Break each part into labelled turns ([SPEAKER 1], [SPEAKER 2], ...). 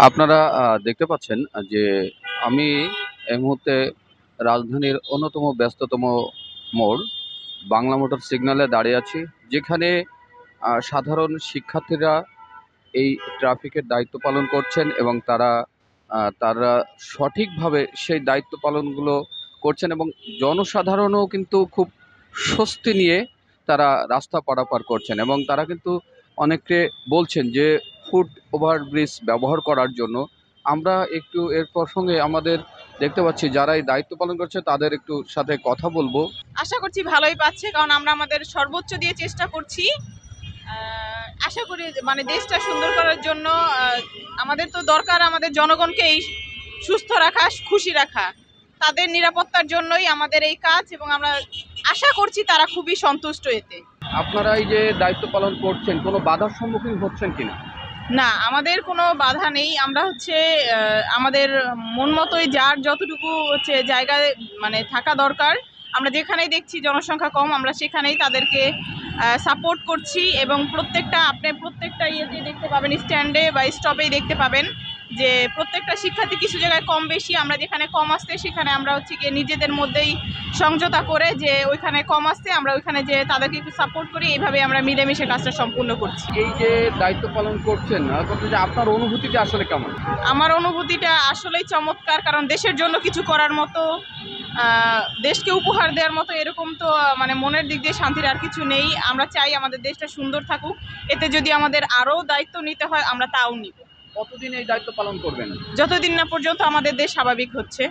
[SPEAKER 1] আপনারা দেখতে পাচ্ছেন যে আমি এই মুহূর্তে রাজধানীর অন্যতম ব্যস্ততম মোড় বাংলা মোটর সিগন্যালে দাঁড়িয়ে আছি, যেখানে সাধারণ শিক্ষার্থীরা এই ট্রাফিকের দায়িত্ব পালন করছেন এবং তারা সঠিকভাবে সেই দায়িত্ব পালনগুলো করছেন এবং জনসাধারণও কিন্তু খুব স্বস্তি নিয়ে তারা রাস্তা পারাপার করছেন এবং তারা কিন্তু অনেকে বলছেন যে ফুট ওভারব্রিজ ব্যবহার করার জন্য। আমরা একটু এর প্রসঙ্গে আমাদের দেখতে পাচ্ছি যারা এই দায়িত্ব পালন করছে তাদের একটু সাথে কথা বলবো।
[SPEAKER 2] আশা করছি ভালোই পাচ্ছে, কারণ আমরা আমাদের সর্বোচ্চ দিয়ে চেষ্টা করছি। আশা করি মানে দেশটা সুন্দর করার জন্য আমাদের তো দরকার আমাদের জনগণকে এই সুস্থ রাখা, খুশি রাখা, তাদের নিরাপত্তার জন্যই আমাদের এই কাজ এবং আমরা আশা করছি তারা খুবই সন্তুষ্ট এতে।
[SPEAKER 1] আপনারা এই যে দায়িত্ব পালন করছেন কোনো বাধার সম্মুখীন হচ্ছেন কিনা?
[SPEAKER 2] না, আমাদের কোনো বাধা নেই। আমরা আমাদের মন মতোই যার যতটুকু জায়গায় মানে থাকা দরকার, আমরা যেখানেই দেখছি জনসংখ্যা কম আমরা সেখানেই তাদেরকে সাপোর্ট করছি এবং প্রত্যেকটা ইয়েতে দেখতে পাবেন, স্ট্যান্ডে বা স্টপেই দেখতে পাবেন যে প্রত্যেকটা শিক্ষার্থী কিছু জায়গায় কম বেশি, আমরা যেখানে কম আসছে সেখানে আমরা গিয়ে নিজেদের মধ্যেই সমঝোতা করে যে ওইখানে কম আসছে আমরা ওইখানে যে তাদেরকে একটু সাপোর্ট করি, এইভাবে আমরা মিলেমিশে কাজটা সম্পূর্ণ করছি।
[SPEAKER 1] এই যে দায়িত্ব পালন করছেন যে আপনার অনুভূতিটা আসলে কেমন?
[SPEAKER 2] আমার অনুভূতিটা আসলেই চমৎকার, কারণ দেশের জন্য কিছু করার মতো, দেশকে উপহার দেওয়ার মতো এরকম তো মানে মনের দিক দিয়ে শান্তির আর কিছু নেই। আমরা চাই আমাদের দেশটা সুন্দর থাকুক, এতে যদি আমাদের আরও দায়িত্ব নিতে হয় আমরা তাও নিব।
[SPEAKER 1] কতদিন এই দায়িত্ব পালন করবেন?
[SPEAKER 2] যতদিন না পর্যন্ত আমাদের দেশ স্বাভাবিক হচ্ছে।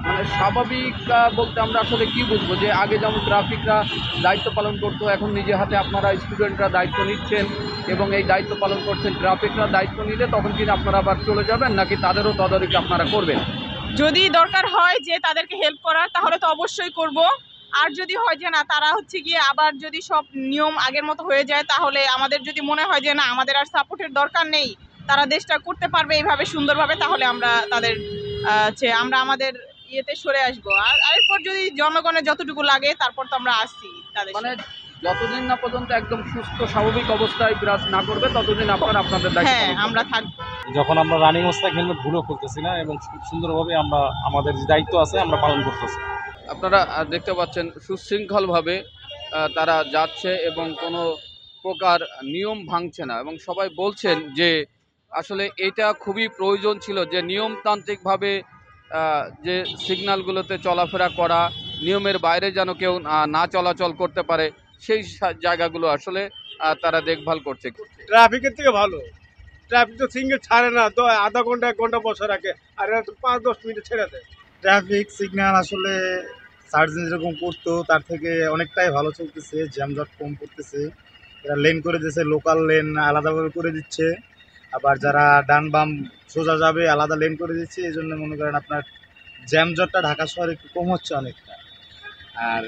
[SPEAKER 1] মানে স্বাভাবিক বলতে আমরা আসলে কি বুঝবো? যে আগে যেমন ট্রাফিকরা দায়িত্ব পালন করতো, এখন নিজে হাতে আপনারা স্টুডেন্টরা দায়িত্ব নিচ্ছেন এবং এই দায়িত্ব পালন করছেন। ট্রাফিকরা দায়িত্ব নিলে তখন কি আপনারা আবার চলে যাবেন, নাকি তাদেরও তদারকি আপনারা করবেন?
[SPEAKER 2] যদি দরকার হয় যে তাদেরকে হেল্প করার তাহলে তো অবশ্যই করব। আর যদি হয় যে না, তারা গিয়ে আবার যদি সব নিয়ম আগের মতো হয়ে যায়, তাহলে আমাদের যদি মনে হয় যে না আমাদের আর সাপোর্টের দরকার নেই, তারা দেশটা করতে পারবে এইভাবে সুন্দরভাবে, তাহলে আমরা আমরা আমাদের ইয়েতে সরে আসবো। আর এরপর যদি জনগণের যতটুকু লাগে তারপর তো আমরা আসছি তাদের
[SPEAKER 1] মানে যতদিন না পর্যন্ত একদম সুস্থ স্বাভাবিক অবস্থায় বিরাজ না করবে ততদিন আপনারা আপনাদের দায়িত্ব
[SPEAKER 2] হ্যাঁ
[SPEAKER 1] পালন
[SPEAKER 2] আমরা
[SPEAKER 1] করবেন।
[SPEAKER 2] থাকবো।
[SPEAKER 3] যখন আমরা রানিং অবস্থায় হেলমেট ভুলেও খুলতেছি না এবং খুব সুন্দরভাবে আমরা আমাদের যে দায়িত্ব আছে আমরা পালন করতেছি।
[SPEAKER 1] আপনারা দেখতে পাচ্ছেন সুশৃঙ্খলভাবে তারা যাচ্ছে এবং কোনো প্রকার নিয়ম ভাঙছে না এবং সবাই বলছেন যে আসলে এটা খুবই প্রয়োজন ছিল যে নিয়মতান্ত্রিকভাবে যে সিগন্যালগুলোতে চলাফেরা করা, নিয়মের বাইরে যেন কেউ না চলাচল করতে পারে, সেই জায়গাগুলো আসলে তারা দেখভাল করছে।
[SPEAKER 4] ট্রাফিকের থেকে ভালো, ট্রাফিক তো সিঙ্গেল ছাড়ে না, তো আধা ঘন্টা 1 ঘন্টা বসে রাখে, আর এরা তো 5-10 মিনিটে ছেড়ে দেয়।
[SPEAKER 5] ট্রাফিক সিগন্যাল আসলে সার্জেন যেরকম করতো তার থেকে অনেকটাই ভালো চলতেছে, জ্যামজট কম করতেছে। এরা লেন করে দিচ্ছে, লোকাল লেন আলাদাভাবে করে দিচ্ছে, আবার যারা ডান বাম সোজা যাবে আলাদা লেন করে দিচ্ছে। এই জন্য মনে করেন আপনার জ্যামজটটা ঢাকা শহরে একটু কম হচ্ছে অনেকটা। আর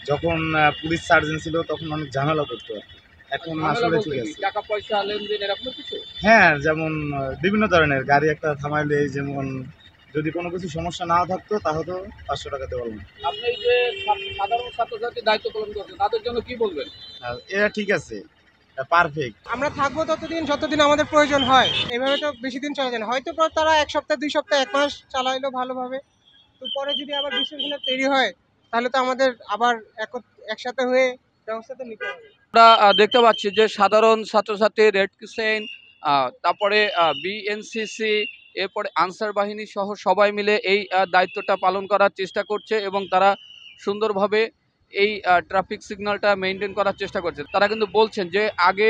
[SPEAKER 5] যখন পুলিশ সার্জেন ছিল তখন অনেক ঝামেলা করতো আর কি। এখন আসলে ঠিক আছে।
[SPEAKER 1] টাকা পয়সা লেনদেন এরকম কিছু?
[SPEAKER 5] হ্যাঁ, যেমন বিভিন্ন ধরনের গাড়ি একটা থামাইলে, যেমন যদি কোনো কিছু সমস্যা না থাকতো তাহলে 500 টাকা দেওয়া লাগবে।
[SPEAKER 1] আপনি এই যে সাধারণ ছাত্রছাত্রী দায়িত্ব পালন করছেন তাদের জন্য কি বলবেন?
[SPEAKER 5] আর এরা ঠিক আছে, পারফেক্ট।
[SPEAKER 6] আমরা থাকবো ততদিন যতদিন আমাদের প্রয়োজন হয়, এভাবে তো বেশি দিন চলা যায় না। হয়তো পর তারা 1 সপ্তাহ 2 সপ্তাহ 1 মাস চালাইলো ভালোভাবে, তো পরে যদি আবার বিশৃঙ্খলা তৈরি হয় তাহলে তো আমাদের আবার একসাথে হয়ে ব্যবস্থা তো নিতে হবে।
[SPEAKER 1] আমরা দেখতে পাচ্ছি যে সাধারণ ছাত্রছাত্রী, রেড ক্রিসেন্ট, তারপরে বিএনসিসি, এরপরে আনসার বাহিনী সহ সবাই মিলে এই দায়িত্বটা পালন করার চেষ্টা করছে এবং তারা সুন্দরভাবে এই ট্রাফিক সিগন্যালটা মেনটেন করার চেষ্টা করছে। তারা কিন্তু বলছেন যে আগে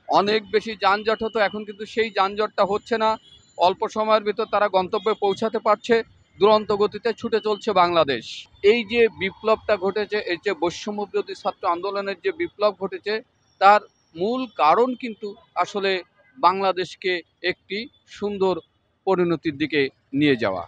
[SPEAKER 1] অনেক বেশি যানজট হতো, এখন কিন্তু সেই যানজটটা হচ্ছে না। অল্প সময়ের ভিতর তারা গন্তব্যে পৌঁছাতে পারছে। দুরন্ত গতিতে ছুটে চলছে বাংলাদেশ। এই যে বিপ্লবটা ঘটেছে, এই যে বৈষম্য বিরোধী ছাত্র আন্দোলনের যে বিপ্লব ঘটেছে, তার মূল কারণ কিন্তু আসলে বাংলাদেশকে একটি সুন্দর পরিণতির দিকে নিয়ে যাওয়া।